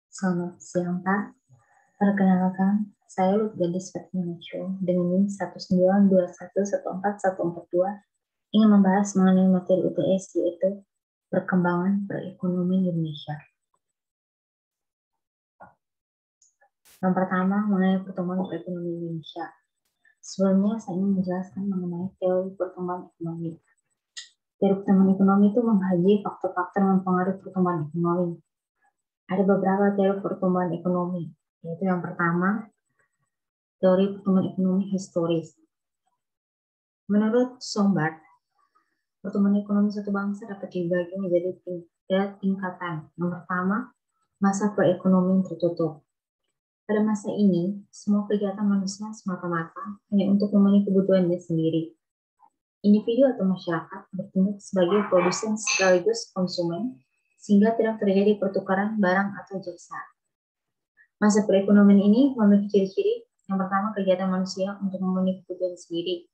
Selamat siang, Pak. Perkenalkan, saya Lutgadis Fatminacho dengan NIM 192114142 ingin membahas mengenai materi UTS yaitu perkembangan perekonomian Indonesia. Yang pertama, mengenai pertumbuhan perekonomian Indonesia. Sebelumnya, saya ingin menjelaskan mengenai teori pertumbuhan ekonomi. Teori pertumbuhan ekonomi itu mengkaji faktor-faktor yang mempengaruhi pertumbuhan ekonomi. Ada beberapa teori pertumbuhan ekonomi, yaitu yang pertama, teori pertumbuhan ekonomi historis. Menurut Sombart, pertumbuhan ekonomi suatu bangsa dapat dibagi menjadi tiga tingkatan. Yang pertama, masa perekonomian tertutup. Pada masa ini, semua kegiatan manusia semata-mata hanya untuk memenuhi kebutuhannya sendiri. Individu atau masyarakat bertindak sebagai produsen sekaligus konsumen, sehingga tidak terjadi pertukaran barang atau jasa. Masa perekonomian ini memiliki ciri-ciri. Yang pertama, kegiatan manusia untuk memenuhi kebutuhan sendiri.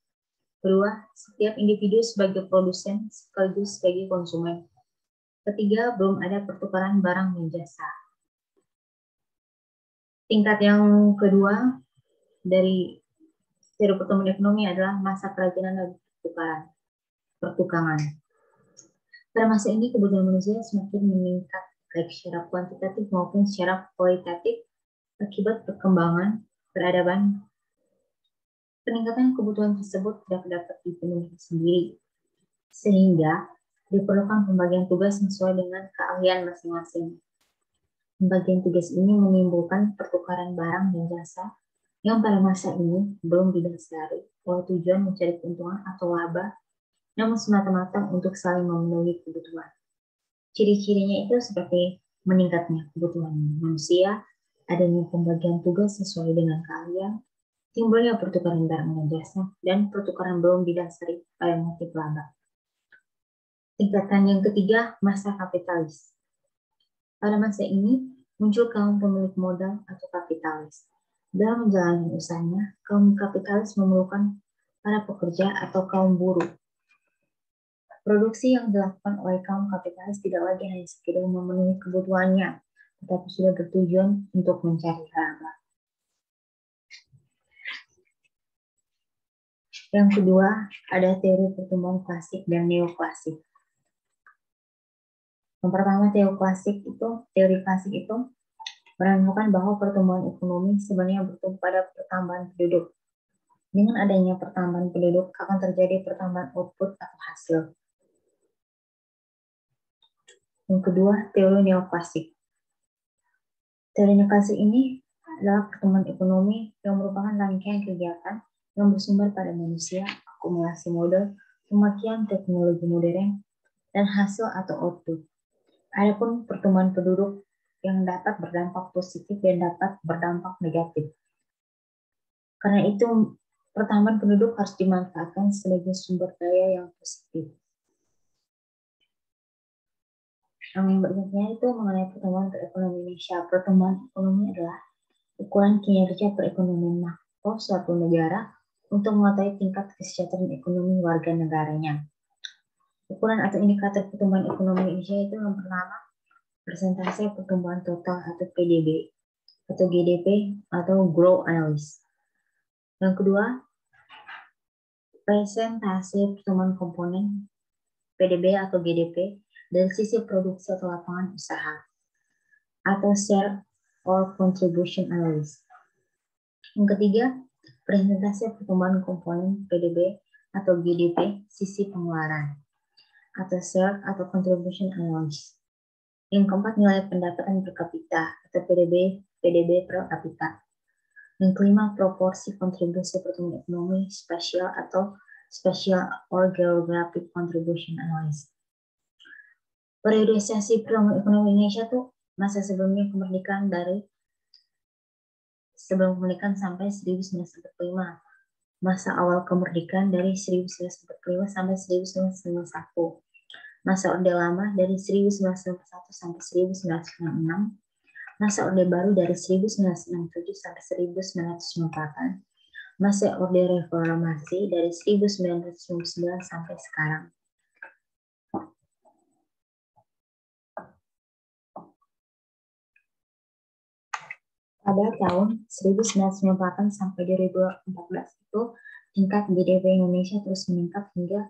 Kedua, setiap individu sebagai produsen sekaligus sebagai konsumen. Ketiga, belum ada pertukaran barang dan jasa. Tingkat yang kedua dari teori pertumbuhan ekonomi adalah masa kerajinan dan pertukangan. Pada masa ini, kebutuhan manusia semakin meningkat baik secara kuantitatif maupun secara kualitatif akibat perkembangan peradaban. Peningkatan kebutuhan tersebut tidak dapat dipenuhi sendiri, sehingga diperlukan pembagian tugas sesuai dengan keahlian masing-masing. Pembagian tugas ini menimbulkan pertukaran barang dan jasa yang pada masa ini belum didasari oleh tujuan mencari keuntungan atau laba, namun semata-mata untuk saling memenuhi kebutuhan. Ciri-cirinya itu seperti meningkatnya kebutuhan manusia, adanya pembagian tugas sesuai dengan keahlian, timbulnya pertukaran barang dan jasa, dan pertukaran belum didasari pada motif laba. Tingkatan yang ketiga, masa kapitalis. Pada masa ini, muncul kaum pemilik modal atau kapitalis. Dalam menjalankan usahanya, kaum kapitalis memerlukan para pekerja atau kaum buruh. Produksi yang dilakukan oleh kaum kapitalis tidak lagi hanya sekedar memenuhi kebutuhannya, tetapi sudah bertujuan untuk mencari laba. Yang kedua, ada teori pertumbuhan klasik dan neoklasik. Yang pertama, teori klasik itu menemukan bahwa pertumbuhan ekonomi sebenarnya bertumbuh pada pertambahan penduduk. Dengan adanya pertambahan penduduk akan terjadi pertambahan output atau hasil. Yang kedua, teori neoklasik. Teori neoklasik ini adalah pertumbuhan ekonomi yang merupakan rangkaian kegiatan yang bersumber pada manusia, akumulasi modal, pemakaian teknologi modern, dan hasil atau output. Adapun pertumbuhan penduduk yang dapat berdampak positif dan dapat berdampak negatif. Karena itu, pertambahan penduduk harus dimanfaatkan sebagai sumber daya yang positif. Yang berikutnya itu mengenai pertumbuhan perekonomian Indonesia. Pertumbuhan ekonomi adalah ukuran kinerja perekonomian makro suatu negara untuk mengetahui tingkat kesejahteraan ekonomi warga negaranya. Ukuran atau indikator pertumbuhan ekonomi Indonesia itu yang pertama, persentase pertumbuhan total atau PDB atau GDP atau Growth Analysis. Yang kedua, persentase pertumbuhan komponen PDB atau GDP dari sisi produksi atau lapangan usaha atau Share or Contribution Analysis. Yang ketiga, persentase pertumbuhan komponen PDB atau GDP sisi pengeluaran atau Share atau Contribution Analysis. Yang keempat, nilai pendapatan per kapita atau PDB per kapita. Yang kelima, proporsi kontribusi pertumbuhan ekonomi spesial atau Special or Geographic Contribution Analysis. Periodisasi pertumbuhan ekonomi Indonesia tuh masa sebelum kemerdekaan sampai 1945. Masa awal kemerdekaan dari 1945 sampai 1951. Masa Orde Lama dari 1951 sampai 1996, masa Orde Baru dari 1967 sampai 1998, masa Orde Reformasi dari 1999 sampai sekarang. Pada tahun 1998 sampai 2014 itu tingkat GDP Indonesia terus meningkat hingga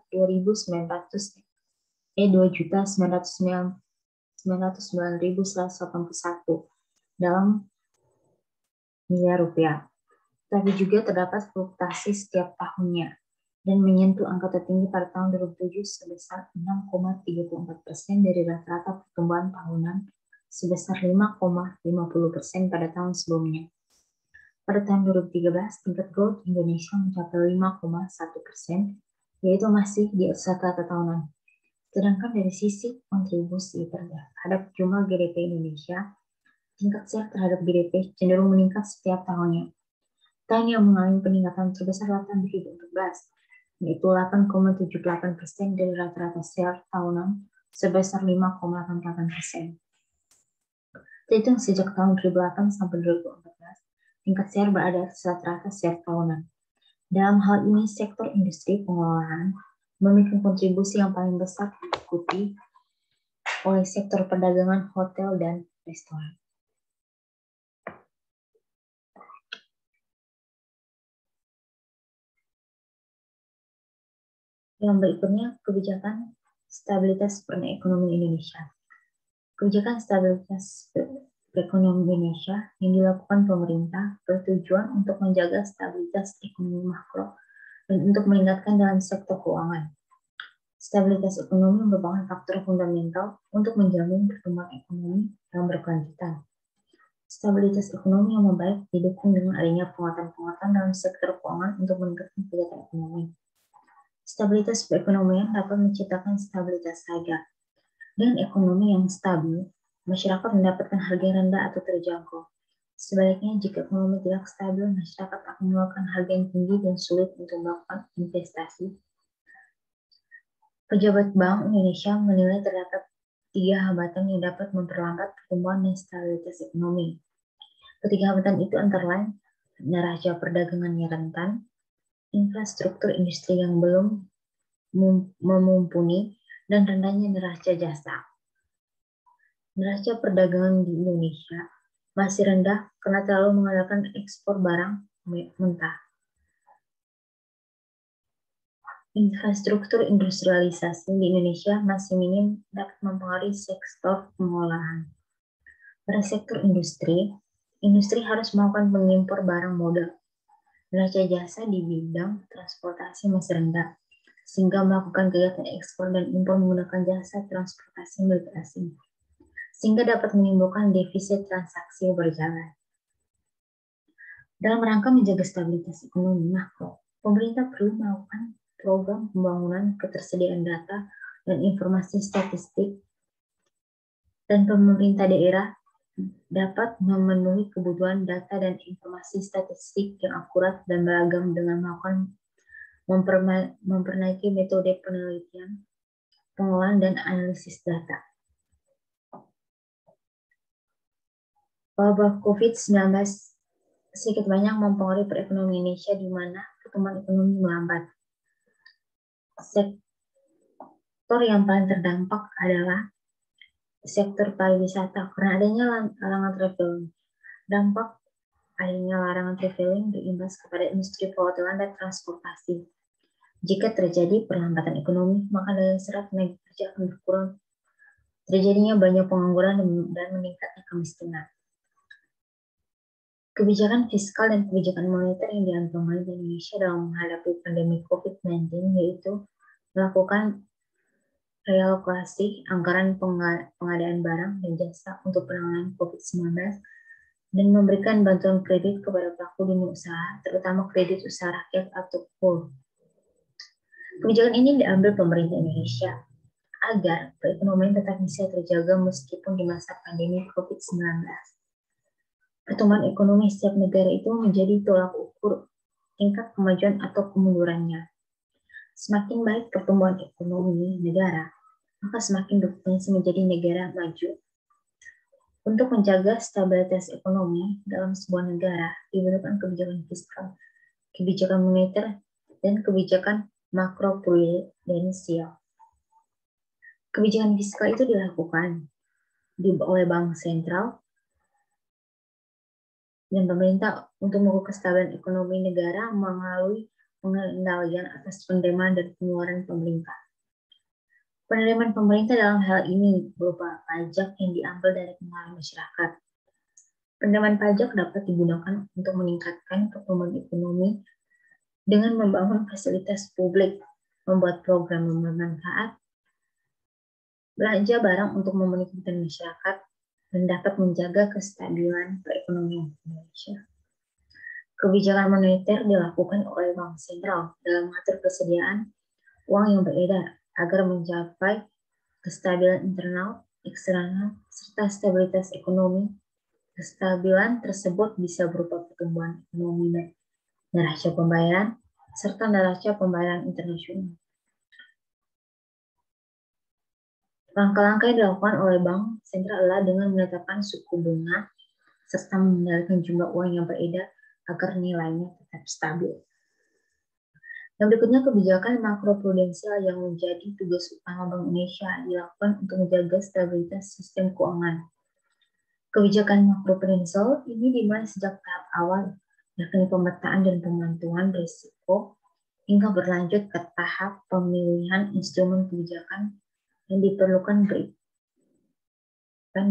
2.909.909.181 dalam miliar rupiah. Tapi juga terdapat fluktuasi setiap tahunnya dan menyentuh angka tertinggi pada tahun 2007 sebesar 6,34% dari rata-rata pertumbuhan tahunan sebesar 5,50% pada tahun sebelumnya. Pada tahun 2013, tingkat growth Indonesia mencapai 5,1%, yaitu masih di atas rata-rata tahunan. Sedangkan dari sisi kontribusi terhadap jumlah GDP Indonesia, tingkat share terhadap GDP cenderung meningkat setiap tahunnya. Tahun yang mengalami peningkatan terbesar adalah tahun 2014, yaitu 8,78% dari rata-rata share tahunan sebesar 5,88%. Terhitung sejak tahun 2008 sampai 2014, tingkat share berada di atas rata-rata share tahunan. Dalam hal ini, sektor industri pengolahan memiliki kontribusi yang paling besar diikuti oleh sektor perdagangan, hotel, dan restoran. Yang berikutnya, kebijakan stabilitas perekonomian Indonesia. Kebijakan stabilitas perekonomian Indonesia yang dilakukan pemerintah bertujuan untuk menjaga stabilitas ekonomi makro dan untuk meningkatkan dalam sektor keuangan. Stabilitas ekonomi merupakan faktor fundamental untuk menjamin pertumbuhan ekonomi yang berkelanjutan. Stabilitas ekonomi yang membaik didukung dengan adanya penguatan-penguatan dalam sektor keuangan untuk meningkatkan kegiatan ekonomi. Stabilitas perekonomian dapat menciptakan stabilitas harga. Dengan ekonomi yang stabil, masyarakat mendapatkan harga yang rendah atau terjangkau. Sebaliknya, jika ekonomi tidak stabil, masyarakat akan melakukan harga yang tinggi dan sulit untuk melakukan investasi. Pejabat Bank Indonesia menilai terdapat 3 hambatan yang dapat memperlambat pertumbuhan dan stabilitas ekonomi. Ketiga hambatan itu antara lain neraca perdagangan yang rentan, infrastruktur industri yang belum memumpuni, dan rendahnya neraca jasa. Neraca perdagangan di Indonesia masih rendah karena terlalu mengandalkan ekspor barang mentah. Infrastruktur industrialisasi di Indonesia masih minim dapat mempengaruhi sektor pengolahan. Pada sektor industri harus melakukan pengimpor barang modal. Neraca jasa di bidang transportasi masih rendah, sehingga melakukan kegiatan ekspor dan impor menggunakan jasa transportasi milik asing, sehingga dapat menimbulkan defisit transaksi berjalan. Dalam rangka menjaga stabilitas ekonomi makro, pemerintah perlu melakukan program pembangunan ketersediaan data dan informasi statistik, dan pemerintah daerah dapat memenuhi kebutuhan data dan informasi statistik yang akurat dan beragam dengan melakukan memperbaiki metode penelitian, pengolahan, dan analisis data. Wabah COVID-19 sedikit banyak mempengaruhi perekonomian Indonesia di mana pertumbuhan ekonomi melambat. Sektor yang paling terdampak adalah sektor pariwisata karena adanya larangan traveling. Dampak adanya larangan traveling berimbas kepada industri perhotelan dan transportasi. Jika terjadi perlambatan ekonomi, maka daya serap tenaga kerja akan berkurang. Terjadinya banyak pengangguran dan meningkatnya kemiskinan. Kebijakan fiskal dan kebijakan moneter yang diambil pemerintah Indonesia dalam menghadapi pandemi COVID-19 yaitu melakukan realokasi anggaran pengadaan barang dan jasa untuk penanganan COVID-19 dan memberikan bantuan kredit kepada pelaku dunia usaha, terutama kredit usaha rakyat atau KUR. Kebijakan ini diambil pemerintah Indonesia agar perekonomian tetap bisa terjaga meskipun di masa pandemi COVID-19. Pertumbuhan ekonomi setiap negara itu menjadi tolak ukur tingkat kemajuan atau kemundurannya. Semakin baik pertumbuhan ekonomi negara, maka semakin berpotensi menjadi negara maju. Untuk menjaga stabilitas ekonomi dalam sebuah negara, dibutuhkan kebijakan fiskal, kebijakan moneter, dan kebijakan makroprudensial. Kebijakan fiskal itu dilakukan oleh bank sentral dan pemerintah untuk mengukur kestabilan ekonomi negara melalui pengendalian atas penerimaan dan pengeluaran pemerintah. Penerimaan pemerintah dalam hal ini berupa pajak yang diambil dari pengeluaran masyarakat. Penerimaan pajak dapat digunakan untuk meningkatkan pertumbuhan ekonomi dengan membangun fasilitas publik, membuat program bermanfaat, belanja barang untuk memenuhi kebutuhan masyarakat, dan dapat menjaga kestabilan perekonomian Indonesia. Kebijakan moneter dilakukan oleh Bank Sentral dalam mengatur persediaan uang yang beredar agar mencapai kestabilan internal, eksternal, serta stabilitas ekonomi. Kestabilan tersebut bisa berupa pertumbuhan ekonomi neraca pembayaran, serta neraca pembayaran internasional. Langkah-langkah yang dilakukan oleh Bank Sentral adalah dengan menetapkan suku bunga serta mengendalikan jumlah uang yang beredar agar nilainya tetap stabil. Dan berikutnya kebijakan makroprudensial yang menjadi tugas utama Bank Indonesia dilakukan untuk menjaga stabilitas sistem keuangan. Kebijakan makroprudensial ini dimulai sejak tahap awal, yakni pemetaan dan pemantuan risiko, hingga berlanjut ke tahap pemilihan instrumen kebijakan yang diperlukan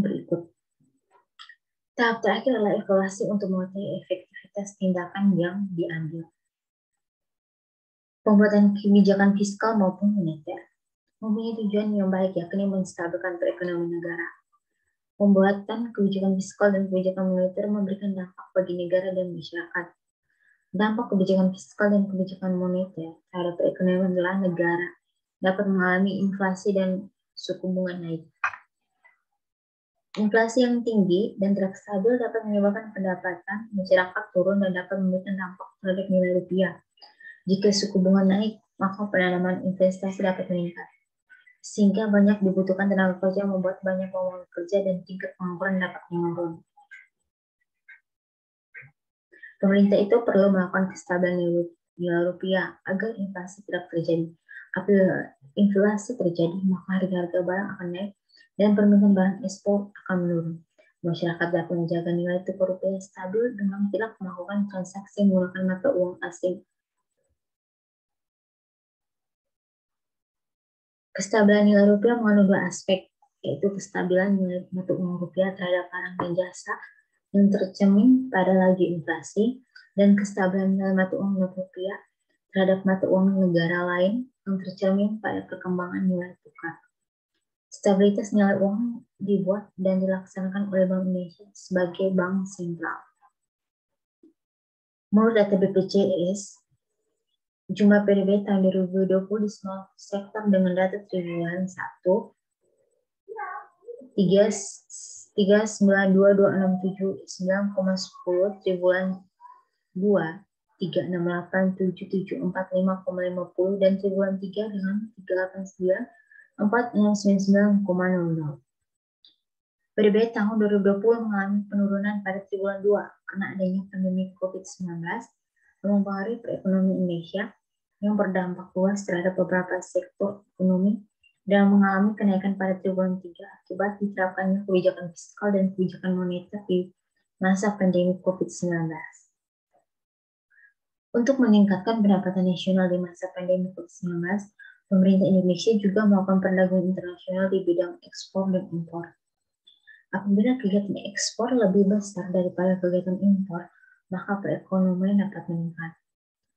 berikut. Tahap terakhir adalah evaluasi untuk mengetahui efektivitas tindakan yang diambil. Pembuatan kebijakan fiskal maupun moneter mempunyai tujuan yang baik, yakni menstabilkan perekonomian negara. Pembuatan kebijakan fiskal dan kebijakan moneter memberikan dampak bagi negara dan masyarakat. Dampak kebijakan fiskal dan kebijakan moneter terhadap perekonomian adalah negara dapat mengalami inflasi dan suku bunga naik. Inflasi yang tinggi dan tidak stabil dapat menyebabkan pendapatan masyarakat turun dan dapat memberikan dampak terhadap nilai rupiah. Jika suku bunga naik, maka penanaman investasi dapat meningkat. Sehingga banyak dibutuhkan tenaga kerja membuat banyak lowongan kerja dan tingkat pengangguran dapat menurun. Pemerintah itu perlu melakukan kestabilan nilai rupiah agar inflasi tidak terjadi. Apabila inflasi terjadi, maka harga-harga barang akan naik dan permintaan barang ekspor akan menurun. Masyarakat dapat menjaga nilai tukar rupiah stabil dengan tidak melakukan transaksi menggunakan mata uang asing. Kestabilan nilai rupiah mengandung dua aspek, yaitu kestabilan nilai mata uang rupiah terhadap barang dan jasa yang tercermin pada laju inflasi, dan kestabilan nilai mata uang rupiah terhadap mata uang negara lain yang tercermin pada perkembangan nilai tukar. Stabilitas nilai uang dibuat dan dilaksanakan oleh Bank Indonesia sebagai bank sentral. Menurut data BPJS, jumlah PDB tahun 2020 di semua sektor dengan data triwulan 1 3922679,10 triwulan 2 3687745,50 dan triwulan 3 dengan 3894699,00. PDB tahun 2020 mengalami penurunan pada triwulan 2 karena adanya pandemi COVID-19 yang mempengaruhi perekonomian Indonesia yang berdampak luas terhadap beberapa sektor ekonomi dan mengalami kenaikan pada triwulan 3 akibat diterapkannya kebijakan fiskal dan kebijakan moneter di masa pandemi COVID-19. Untuk meningkatkan pendapatan nasional di masa pandemi COVID-19, pemerintah Indonesia juga melakukan perdagangan internasional di bidang ekspor dan impor. Apabila kegiatan ekspor lebih besar daripada kegiatan impor, maka perekonomian dapat meningkat.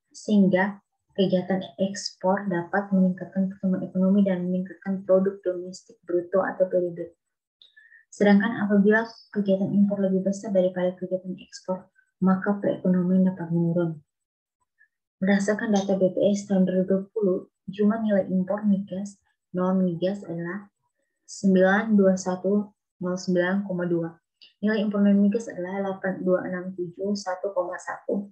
Sehingga kegiatan ekspor dapat meningkatkan pertumbuhan ekonomi dan meningkatkan produk domestik bruto atau PDB. Sedangkan apabila kegiatan impor lebih besar daripada kegiatan ekspor, maka perekonomian dapat menurun. Berdasarkan data BPS tahun 2020, jumlah nilai impor migas non-migas adalah 92109,2. Nilai impor non-migas adalah 8267,1,1.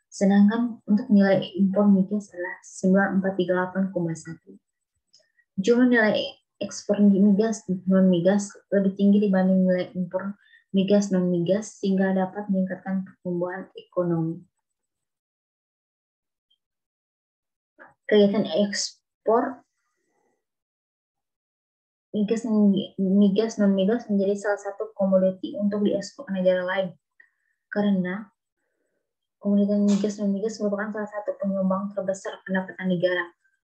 Sedangkan untuk nilai impor migas adalah 9438,1. Jumlah nilai ekspor migas non-migas lebih tinggi dibanding nilai impor migas non-migas sehingga dapat meningkatkan pertumbuhan ekonomi. Kegiatan ekspor migas non-migas menjadi salah satu komoditi untuk diekspor ke negara lain. karena komoditas migas dan migas merupakan salah satu penyumbang terbesar pendapatan negara.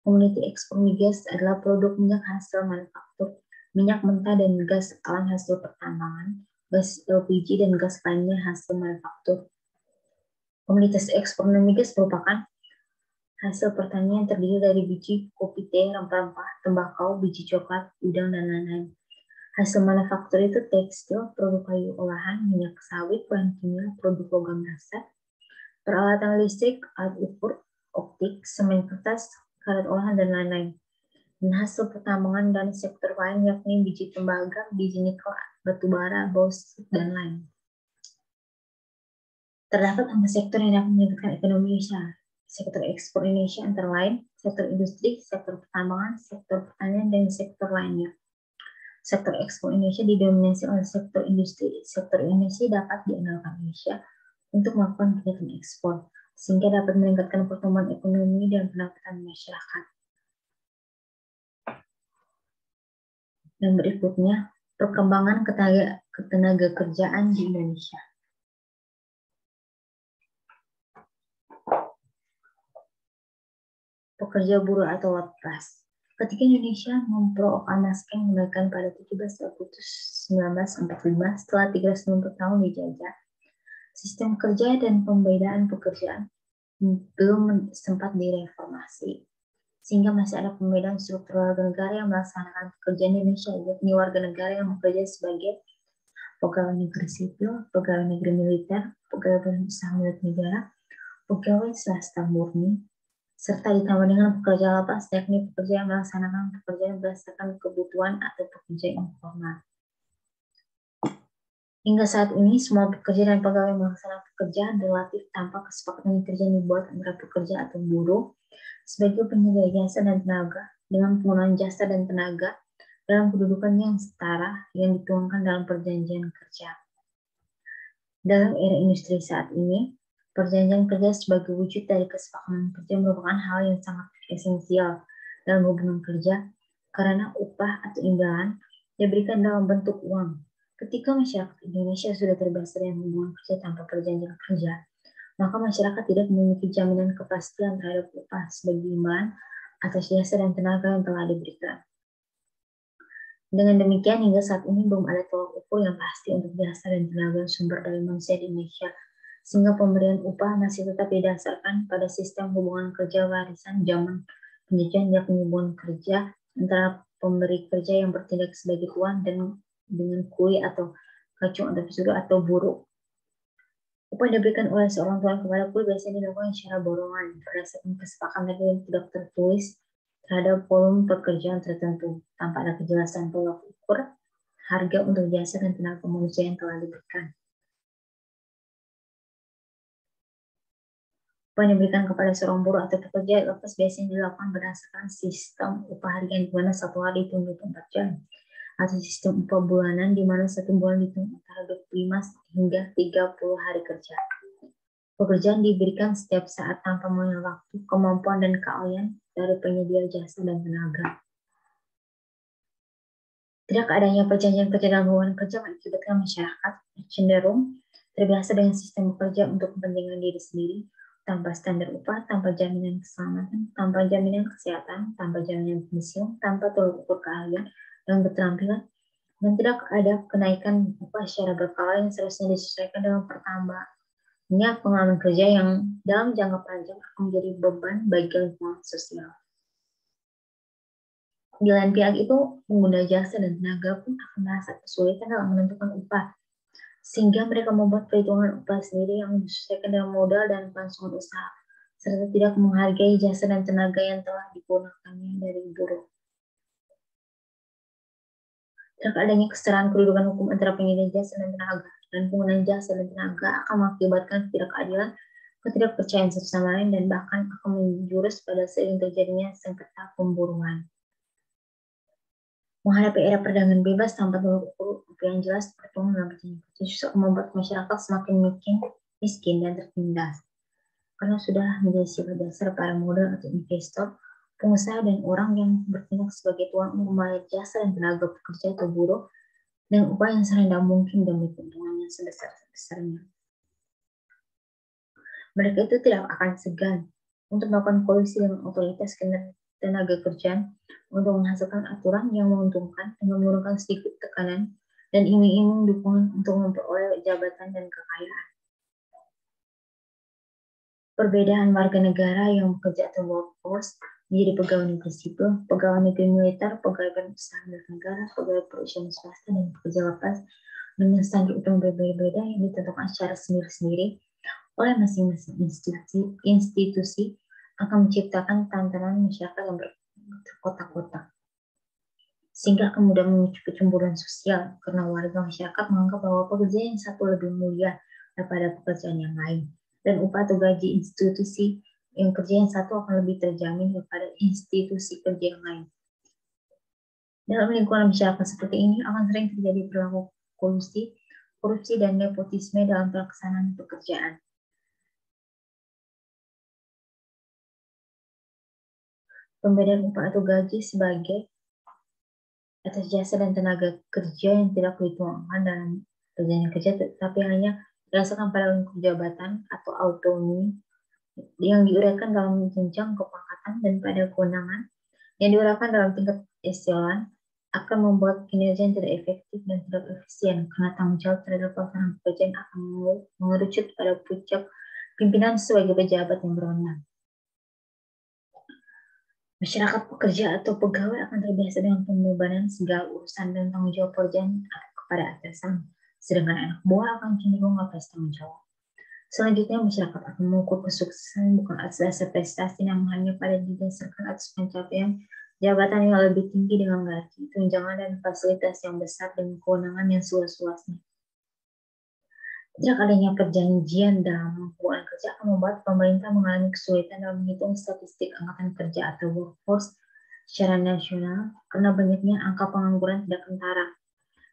Komoditi ekspor migas adalah produk minyak hasil manufaktur, minyak mentah dan gas alam hasil pertambangan, gas LPG dan gas lainnya hasil manufaktur. Komoditas ekspor migas merupakan hasil pertanian terdiri dari biji, kopi, teh, rempah-rempah, tembakau, biji coklat, udang, dan lain-lain. Hasil manufaktur itu tekstil, produk kayu olahan, minyak sawit, bahan kimia, produk logam dasar, peralatan listrik, alat ukur, optik, semen kertas, karet olahan, dan lain-lain. Dan hasil pertambangan dan sektor lain yakni biji tembaga, biji nikel, batu bara, bauksit, dan lain. Terdapat 4 sektor yang dapat meningkatkan ekonomi Indonesia. Sektor ekspor Indonesia antara lain sektor industri, sektor pertambangan, sektor pertanian, dan sektor lainnya. Sektor ekspor Indonesia didominasi oleh sektor industri. Sektor industri dapat diandalkan Indonesia untuk melakukan kegiatan ekspor, sehingga dapat meningkatkan pertumbuhan ekonomi dan pendapatan masyarakat. Dan berikutnya, perkembangan ketenaga kerjaan di Indonesia. Pekerja buruh atau WAPRAS. Ketika Indonesia memproklamasikan kemerdekaan pada 17 Agustus 1945 setelah 390 tahun dijajah, sistem kerja dan pembedaan pekerjaan belum sempat direformasi, sehingga masih ada pembedaan struktural warga negara yang melaksanakan pekerjaan di Indonesia, yakni warga negara yang bekerja sebagai pegawai negeri sipil, pegawai negeri militer, pegawai usaha milik negara, pegawai swasta murni, serta ditambah dengan pekerja lepas, yakni pekerja yang melaksanakan pekerjaan berdasarkan kebutuhan atau pekerja informal. Hingga saat ini, semua pekerja dan pegawai melaksanakan pekerjaan relatif tanpa kesepakatan kerja yang dibuat antara pekerja atau buruh sebagai penyedia jasa dan tenaga dengan penggunaan jasa dan tenaga dalam kedudukan yang setara yang dituangkan dalam perjanjian kerja. Dalam era industri saat ini, perjanjian kerja sebagai wujud dari kesepakatan kerja merupakan hal yang sangat esensial dalam hubungan kerja karena upah atau imbalan diberikan dalam bentuk uang. Ketika masyarakat Indonesia sudah terbiasa dengan hubungan kerja tanpa perjanjian kerja, maka masyarakat tidak memiliki jaminan kepastian terhadap upah sebagai imbalan atas jasa dan tenaga yang telah diberikan. Dengan demikian, hingga saat ini belum ada tolak ukur yang pasti untuk jasa dan tenaga sumber daya manusia di Indonesia, sehingga pemberian upah masih tetap didasarkan pada sistem hubungan kerja warisan zaman penjajahan, yakni hubungan kerja antara pemberi kerja yang bertindak sebagai tuan dan dengan kuli atau kacung atau suruh atau buruh. Upah yang diberikan oleh seorang tuan kepada kuli biasanya dilakukan secara borongan berdasarkan kesepakatan yang tidak tertulis terhadap volume pekerjaan tertentu tanpa ada kejelasan tolak ukur harga untuk jasa dan tenaga manusia yang telah diberikan. Upah yang diberikan kepada seorang buruh atau pekerja lepas biasanya dilakukan berdasarkan sistem upah harian di mana satu hari dihitung 24 jam atau sistem upah bulanan di mana satu bulan dihitung antara 25 hingga 30 hari kerja. Pekerjaan diberikan setiap saat tanpa mengenal waktu, kemampuan, dan keahlian dari penyedia jasa dan tenaga. Tidak adanya perjanjian kerja dalam hubungan kerja mengakibatkan masyarakat cenderung terbiasa dengan sistem bekerja untuk kepentingan diri sendiri, tanpa standar upah, tanpa jaminan keselamatan, tanpa jaminan kesehatan, tanpa jaminan pensiun, tanpa tolak ukur keahlian dan keterampilan, dan tidak ada kenaikan upah secara berkala yang seharusnya disesuaikan dengan pertambahannya pengalaman kerja yang dalam jangka panjang akan menjadi beban bagi lingkungan sosial. Di lain pihak itu, pengguna jasa dan tenaga pun akan merasa kesulitan dalam menentukan upah, sehingga mereka membuat perhitungan upah sendiri yang disesuaikan dengan modal dan kelangsungan usaha, serta tidak menghargai jasa dan tenaga yang telah digunakannya dari buruh. Tidak adanya kesetaraan kedudukan hukum antara penyedia jasa dan tenaga dan penggunaan jasa dan tenaga akan mengakibatkan ketidakadilan, ketidakpercayaan satu sama lain, dan bahkan akan menjurus pada sering terjadinya sengketa pemburuan. Menghadapi era perdagangan bebas tanpa tolak ukur yang jelas, pertumbuhan dalam perjanjian kerja justru membuat masyarakat semakin miskin dan tertindas. Karena sudah menjadi sifat dasar para modal atau investor, pengusaha, dan orang yang bertindak sebagai tuan untuk membayar jasa dan tenaga pekerja atau buruh dengan upah yang serendah mungkin demi keuntungan yang sebesar-besarnya. Mereka itu tidak akan segan untuk melakukan kolusi dengan otoritas tenaga kerjaan untuk menghasilkan aturan yang menguntungkan dengan menggunakan sedikit tekanan dan iming-iming dukungan untuk memperoleh jabatan dan kekayaan. Perbedaan warga negara yang bekerja atau workforce menjadi pegawai negeri sipil, pegawai negeri militer, pegawai usaha milik negara, pegawai perusahaan swasta, dan pekerja lepas dengan standar upah berbeda-beda yang ditentukan secara sendiri-sendiri oleh masing-masing institusi akan menciptakan tantangan masyarakat yang berkotak-kotak. Sehingga akan mudah memicu kecemburuan sosial karena warga masyarakat menganggap bahwa pekerjaan yang satu lebih mulia daripada pekerjaan yang lain. Dan upah atau gaji institusi yang kerja yang satu akan lebih terjamin daripada institusi kerja yang lain. Dalam lingkungan masyarakat seperti ini akan sering terjadi perilaku korupsi dan nepotisme dalam pelaksanaan pekerjaan. Pemberian upah atau gaji sebagai atas jasa dan tenaga kerja yang tidak dituangkan dalam perjanjian kerja, tetapi hanya berdasarkan pada lingkup jabatan atau autonomi yang diuraikan dalam jenjang kepangkatan dan pada kewenangan yang diuraikan dalam tingkat eselon akan membuat kinerja yang tidak efektif dan tidak efisien karena tanggung jawab terhadap pelaksanaan pekerjaan akan mengerucut pada puncak pimpinan sebagai pejabat yang berwenang. Masyarakat pekerja atau pegawai akan terbiasa dengan pembebanan segala urusan dan tanggung jawab pekerjaan kepada atasan, sedangkan anak buah akan cenderung lepas tanggung jawab. Selanjutnya, masyarakat akan mengukur kesuksesan bukan atas dasar prestasi, namun hanya pada didasarkan atas pencapaian jabatan yang lebih tinggi dengan gaji, tunjangan, dan fasilitas yang besar dengan kewenangan yang seluas-luasnya. Tidak adanya perjanjian dalam hubungan kerja akan membuat pemerintah mengalami kesulitan dalam menghitung statistik angkatan kerja atau workforce secara nasional karena banyaknya angka pengangguran tidak kentara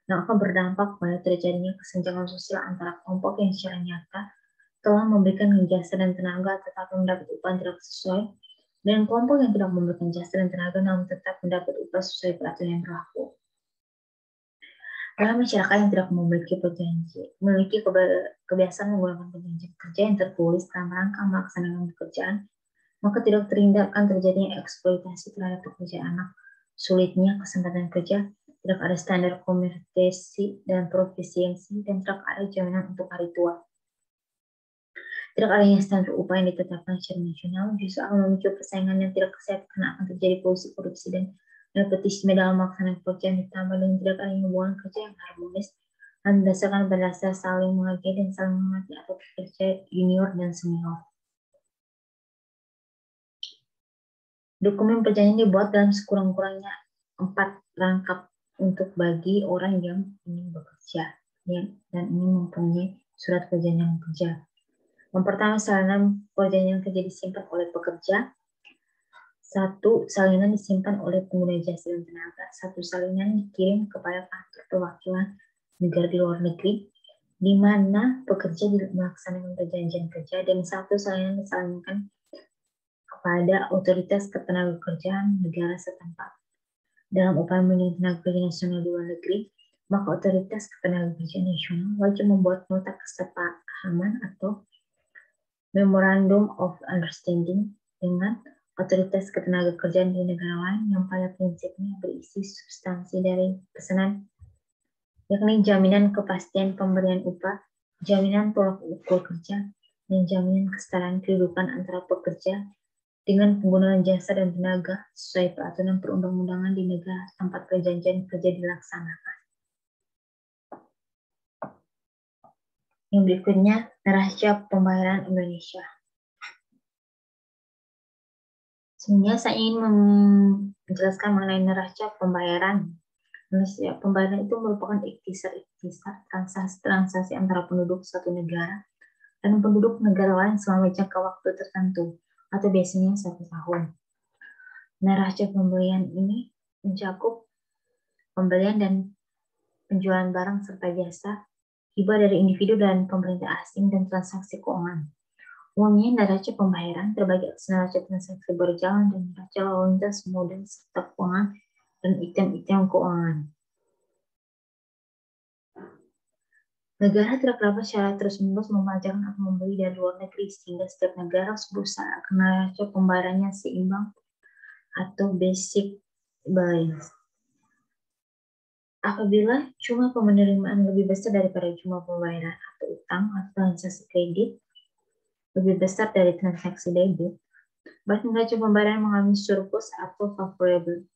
yang akan berdampak pada terjadinya kesenjangan sosial antara kelompok yang secara nyata telah memberikan jasa dan tenaga tetapi mendapat upah tidak sesuai dan kelompok yang tidak memberikan jasa dan tenaga namun tetap mendapat upah sesuai peraturan yang berlaku. Dalam masyarakat yang tidak memiliki kebiasaan menggunakan perjanjian kerja yang tertulis dalam rangka melaksanakan pekerjaan, maka tidak terhindarkan terjadinya eksploitasi terhadap pekerja anak, sulitnya kesempatan kerja, tidak ada standar kompetensi dan profisiensi, dan tidak ada jaminan untuk hari tua. Tidak adanya standar upah yang ditetapkan secara nasional justru akan memicu persaingan yang tidak sehat karena akan terjadi polusi korupsi dan nepotisme dalam melaksanakan pekerjaan ditambah dengan tidak adanya hubungan kerja yang harmonis dan berdasarkan berdasar saling menghargai dan saling mengerti atau pekerja junior dan senior. Dokumen perjanjian dibuat dalam sekurang-kurangnya 4 rangkap untuk bagi orang yang ingin bekerja dan ingin mempunyai surat perjanjian kerja. Yang pertama, salinan perjanjian kerja disimpan oleh pekerja. 1 salinan disimpan oleh pengguna jasa dan tenaga. 1 salinan dikirim kepada kantor perwakilan negara di luar negeri, di mana pekerja melaksanakan perjanjian kerja, dan 1 salinan disalinkan kepada otoritas ketenagakerjaan negara setempat. Dalam upaya melindungi tenaga kerja nasional di luar negeri, maka otoritas ketenagakerjaan nasional wajib membuat nota kesepahaman atau Memorandum of Understanding dengan otoritas ketenagakerjaan di negara lain yang pada prinsipnya berisi substansi dari pesanan, yakni jaminan kepastian pemberian upah, jaminan tolak ukur kerja, dan jaminan kesetaraan kehidupan antara pekerja dengan penggunaan jasa dan tenaga sesuai peraturan perundang-undangan di negara tempat perjanjian kerja dilaksanakan. Yang berikutnya, neraca pembayaran Indonesia. Sebenarnya saya ingin menjelaskan mengenai neraca pembayaran. Neraca pembayaran itu merupakan ikhtisar transaksi antara penduduk suatu negara dan penduduk negara lain selama jangka waktu tertentu, atau biasanya 1 tahun. Neraca pembelian ini mencakup pembelian dan penjualan barang serta jasa, hibah dari individu dan pemerintah asing, dan transaksi keuangan. Umumnya neraca pembayaran terbagi atas neraca transaksi berjalan dan neraca lalu lintas modal serta keuangan dan item-item keuangan. Negara tidak dapat secara terus-menerus memanfaatkan atau membeli dari luar negeri, sehingga setiap negara harus berusaha akan neraca pembayarannya seimbang atau basic balance. Apabila jumlah penerimaan lebih besar daripada jumlah pembayaran atau utang atau transaksi kredit lebih besar dari transaksi debit, berarti neraca pembayaran mengalami surplus atau favorable.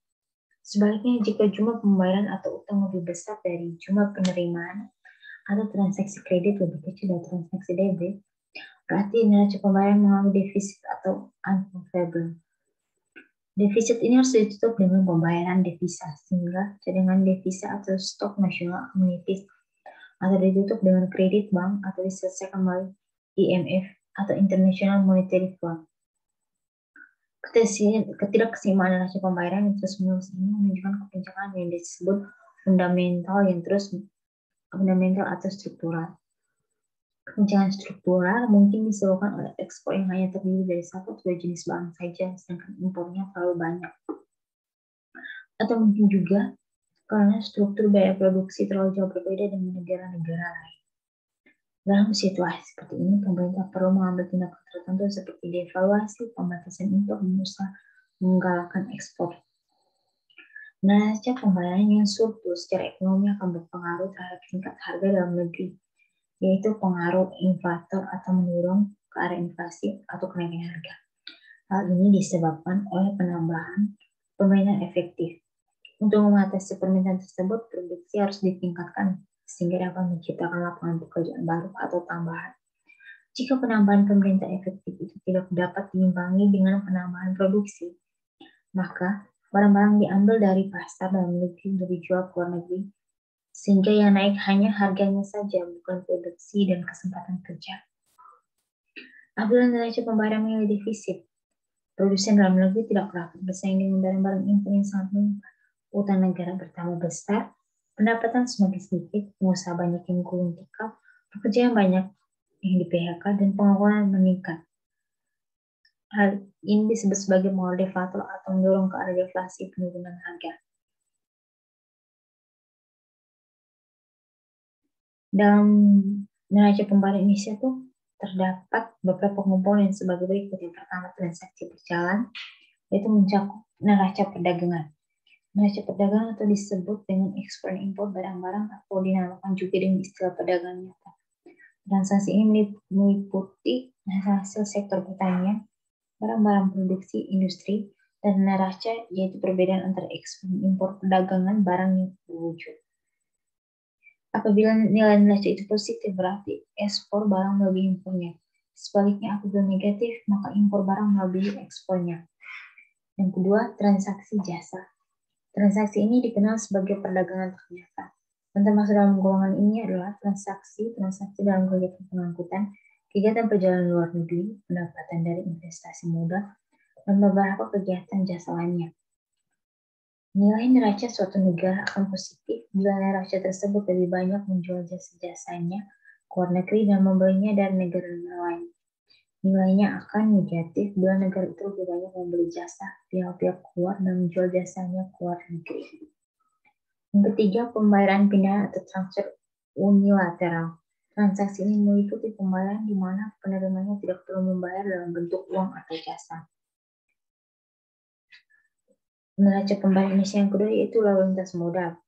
Sebaliknya, jika jumlah pembayaran atau utang lebih besar dari jumlah penerimaan atau transaksi kredit lebih kecil dari transaksi debit, berarti neraca pembayaran mengalami defisit atau unfavorable. Defisit ini harus ditutup dengan pembayaran devisa, sehingga cadangan devisa atau stok nasional akan menipis, atau ditutup dengan kredit bank atau diselesaikan melalui IMF atau International Monetary Fund. Ketidakseimbangan neraca pembayaran yang terus-menerus ini menunjukkan kepanjangan yang disebut fundamental atau struktural. Kepanjangan struktural mungkin disebabkan oleh ekspor yang hanya terdiri dari satu atau dua jenis barang saja, sedangkan impornya terlalu banyak. Atau mungkin juga karena struktur biaya produksi terlalu jauh berbeda dengan negara-negara lain. Dalam situasi seperti ini, pemerintah perlu mengambil tindakan tertentu seperti devaluasi, pembatasan impor, dan usaha menggalakkan ekspor. Neraca pembayaran yang surplus secara ekonomi akan berpengaruh terhadap tingkat harga dalam negeri, yaitu pengaruh inflator atau mendorong ke arah inflasi atau kenaikan harga. Hal ini disebabkan oleh penambahan permainan efektif. Untuk mengatasi permintaan tersebut, produksi harus ditingkatkan sehingga dapat menciptakan lapangan pekerjaan baru atau tambahan. Jika penambahan pemerintah efektif itu tidak dapat diimbangi dengan penambahan produksi, maka barang-barang diambil dari pasar dalam negeri untuk dijual ke luar negeri, sehingga yang naik hanya harganya saja, bukan produksi dan kesempatan kerja. Apabila neraca pembayaran mengalami defisit, produsen dalam negeri tidak dapat bersaing dengan barang-barang impor yang sangat melimpah. Utang negara bertambah besar, pendapatan semakin sedikit, pengusaha banyak yang gulung tikar, pekerja yang banyak yang di PHK, dan pengangguran meningkat. Hal ini disebut sebagai modal deflator atau mendorong ke arah deflasi penurunan harga. Dalam neraca pembayaran Indonesia tuh terdapat beberapa komponen sebagai berikut. Yang pertama, transaksi berjalan, yaitu mencakup neraca perdagangan. Neraca perdagangan atau disebut dengan ekspor dan impor barang-barang atau dinamakan juga dengan istilah perdagangan nyata. Transaksi ini meliputi hasil sektor pertanian, barang-barang produksi industri, dan neraca, yaitu perbedaan antara ekspor dan impor perdagangan barang yang berwujud. Apabila nilai neraca itu positif, berarti ekspor barang melebihi impornya. Sebaliknya, apabila negatif, maka impor barang melebihi ekspornya. Yang kedua, transaksi jasa. Transaksi ini dikenal sebagai perdagangan ternyata. Dan termasuk dalam golongan ini adalah transaksi dalam kegiatan pengangkutan, kegiatan perjalanan luar negeri, pendapatan dari investasi modal, dan beberapa kegiatan jasa lainnya. Nilai neraca suatu negara akan positif bila neraca tersebut lebih banyak menjual jasa-jasanya ke luar negeri dan membelinya dari negara-negara lain. Nilainya akan negatif bila negara itu lebih banyak membeli jasa pihak-pihak luar dan menjual jasanya ke luar negeri. Yang ketiga, pembayaran pindahan atau transfer unilateral. Transaksi ini meliputi pembayaran di mana penerimanya tidak perlu membayar dalam bentuk uang atau jasa. Neraca pembayaran Indonesia yang kedua yaitu lalu lintas modal.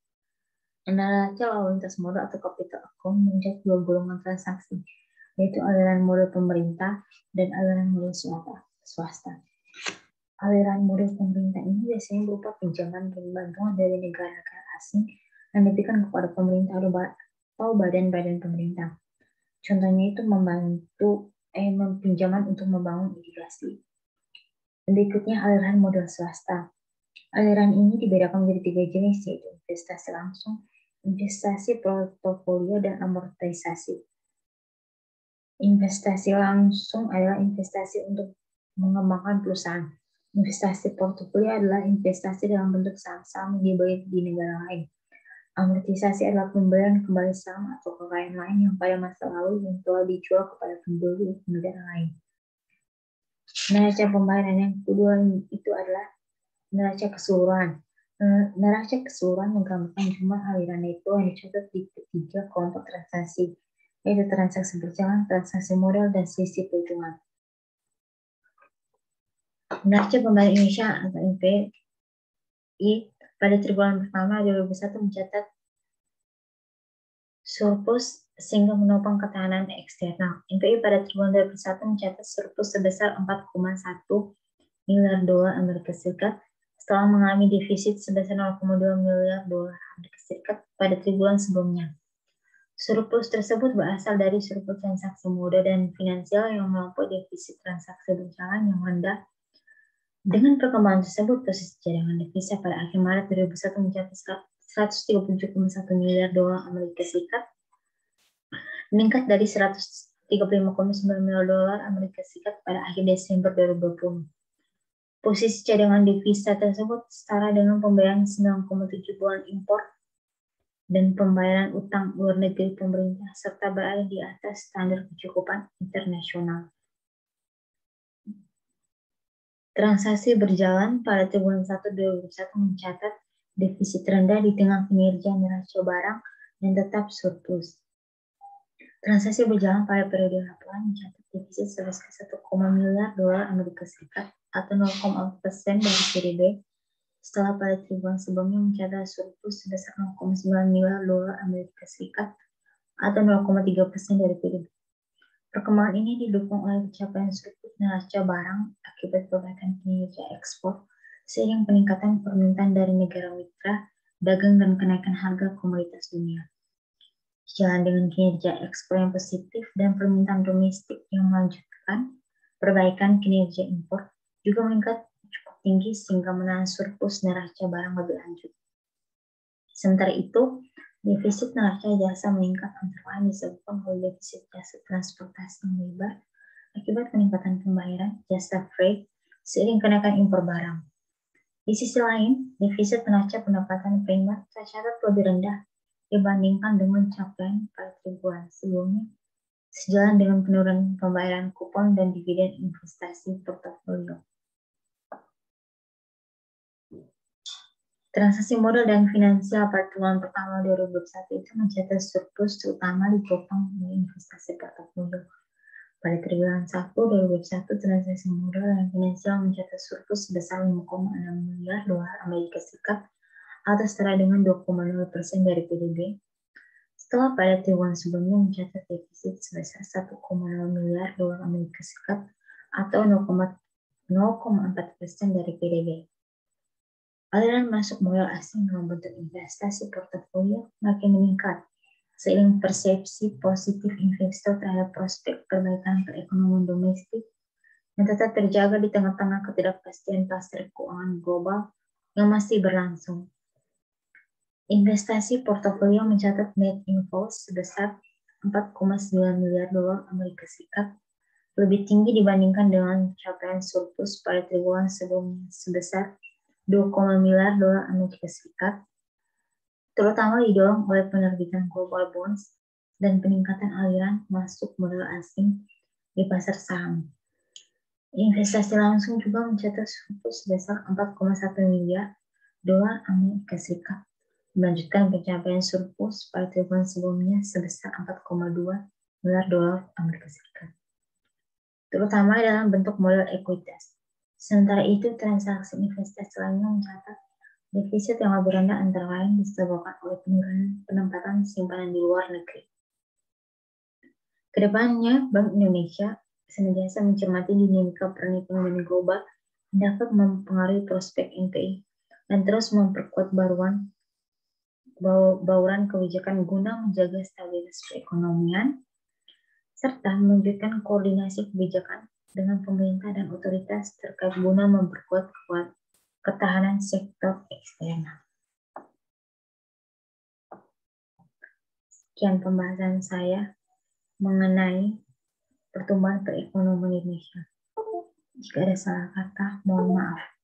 Neraca lalu lintas modal atau capital account mencakup dua golongan transaksi, yaitu aliran modal pemerintah dan aliran modal swasta. Aliran modal pemerintah ini biasanya berupa pinjaman dan bantuan dari negara-negara asing yang diberikan kepada pemerintah atau badan-badan pemerintah. Contohnya itu membantu pinjaman untuk membangun irigasi. Berikutnya aliran modal swasta. Aliran ini dibedakan menjadi tiga jenis, yaitu investasi langsung, investasi portofolio, dan amortisasi. Investasi langsung adalah investasi untuk mengembangkan perusahaan. Investasi portofolio adalah investasi dalam bentuk saham-saham yang dibeli di negara lain. Amortisasi adalah pembelian kembali saham atau kekayaan lain yang pada masa lalu yang telah dijual kepada pembeli negara lain. Neraca pembayaran yang kedua itu adalah neraca keseluruhan. Neraca keseluruhan menggambarkan jumlah aliran neto yang dicatat di ketiga kelompok transaksi, yaitu transaksi berjalan, transaksi modal, dan selisih perhitungan. Neraca Pembayaran Indonesia atau NPI pada triwulan pertama 2021 mencatat surplus sehingga menopang ketahanan eksternal. NPI pada triwulan 2021 mencatat surplus sebesar 4,1 miliar dolar Amerika Serikat setelah mengalami defisit sebesar 0,2 miliar dolar Amerika Serikat pada triwulan sebelumnya. Surplus tersebut berasal dari surplus transaksi modal dan finansial yang melampaui defisit transaksi berjalan yang rendah. Dengan perkembangan tersebut, posisi cadangan devisa pada akhir Maret 2021 mencapai 137,1 miliar dolar Amerika Serikat, meningkat dari 135,9 miliar dolar Amerika Serikat pada akhir Desember 2020. Posisi cadangan devisa tersebut setara dengan pembayaran 9,7 bulan impor dan pembayaran utang luar negeri pemerintah serta berada di atas standar kecukupan internasional. Transaksi berjalan pada triwulan 1 2021 mencatat defisit rendah di tengah kinerja neraca barang dan tetap surplus. Transaksi berjalan pada periode laporan mencatat defisit sebesar 1, miliar dolar Amerika Serikat atau 0,4% dari PDB, setelah pada triwulan sebelumnya mencatat surplus sebesar 0,9 miliar dolar Amerika Serikat atau 0,3% dari PDB. Perkembangan ini didukung oleh pencapaian surplus neraca barang akibat perbaikan kinerja ekspor, seiring peningkatan permintaan dari negara mitra dagang dan kenaikan harga komoditas dunia. Sejalan dengan kinerja ekspor yang positif dan permintaan domestik yang melanjutkan, perbaikan kinerja impor juga meningkat cukup tinggi sehingga menahan surplus neraca barang lebih lanjut. Sementara itu, defisit neraca jasa meningkat antara lain disebabkan oleh defisit jasa transportasi yang lebar akibat peningkatan pembayaran jasa freight seiring kenaikan impor barang. Di sisi lain, defisit neraca pendapatan primer tercatat lebih rendah dibandingkan dengan capaian pada triwulan sebelumnya, sejalan dengan penurunan pembayaran kupon dan dividen investasi portofolio. Transaksi modal dan finansial pada triwulan pertama 2021 itu mencatat surplus terutama ditopang oleh investasi portofolio. Pada triwulan 1 2021, transaksi modal dan finansial mencatat surplus sebesar 5,6 miliar dolar Amerika Serikat atau setara dengan 2,0% dari PDB. Setelah pada triwulan sebelumnya mencatat defisit sebesar 1,0 miliar dolar Amerika Serikat atau 0,4% dari PDB. Aliran masuk modal asing dalam bentuk investasi portofolio makin meningkat, seiring persepsi positif investor terhadap prospek perbaikan perekonomian domestik yang tetap terjaga di tengah-tengah ketidakpastian pasar keuangan global yang masih berlangsung. Investasi portofolio mencatat net inflows sebesar 4,9 miliar dolar Amerika Serikat, lebih tinggi dibandingkan dengan capaian surplus pada triwulan sebelumnya sebesar 2, miliar dolar Amerika Serikat, terutama didorong oleh penerbitan global bonds dan peningkatan aliran masuk modal asing di pasar saham. Investasi langsung juga mencatat surplus sebesar 4,1 miliar dolar Amerika Serikat, melanjutkan pencapaian surplus pada triwulan sebelumnya sebesar 4,2 miliar dolar Amerika Serikat, terutama dalam bentuk modal ekuitas. Sementara itu, transaksi investasi lainnya mencatat defisit yang lebih rendah antara lain disebabkan oleh penurunan penempatan simpanan di luar negeri. Kedepannya, Bank Indonesia senantiasa mencermati dinamika perekonomian global yang dapat mempengaruhi prospek NPI dan terus memperkuat bauran kebijakan guna menjaga stabilitas perekonomian serta mewujudkan koordinasi kebijakan dengan pemerintah dan otoritas terkait guna memperkuat ketahanan sektor eksternal. Sekian pembahasan saya mengenai pertumbuhan perekonomian Indonesia. Jika ada salah kata, mohon maaf.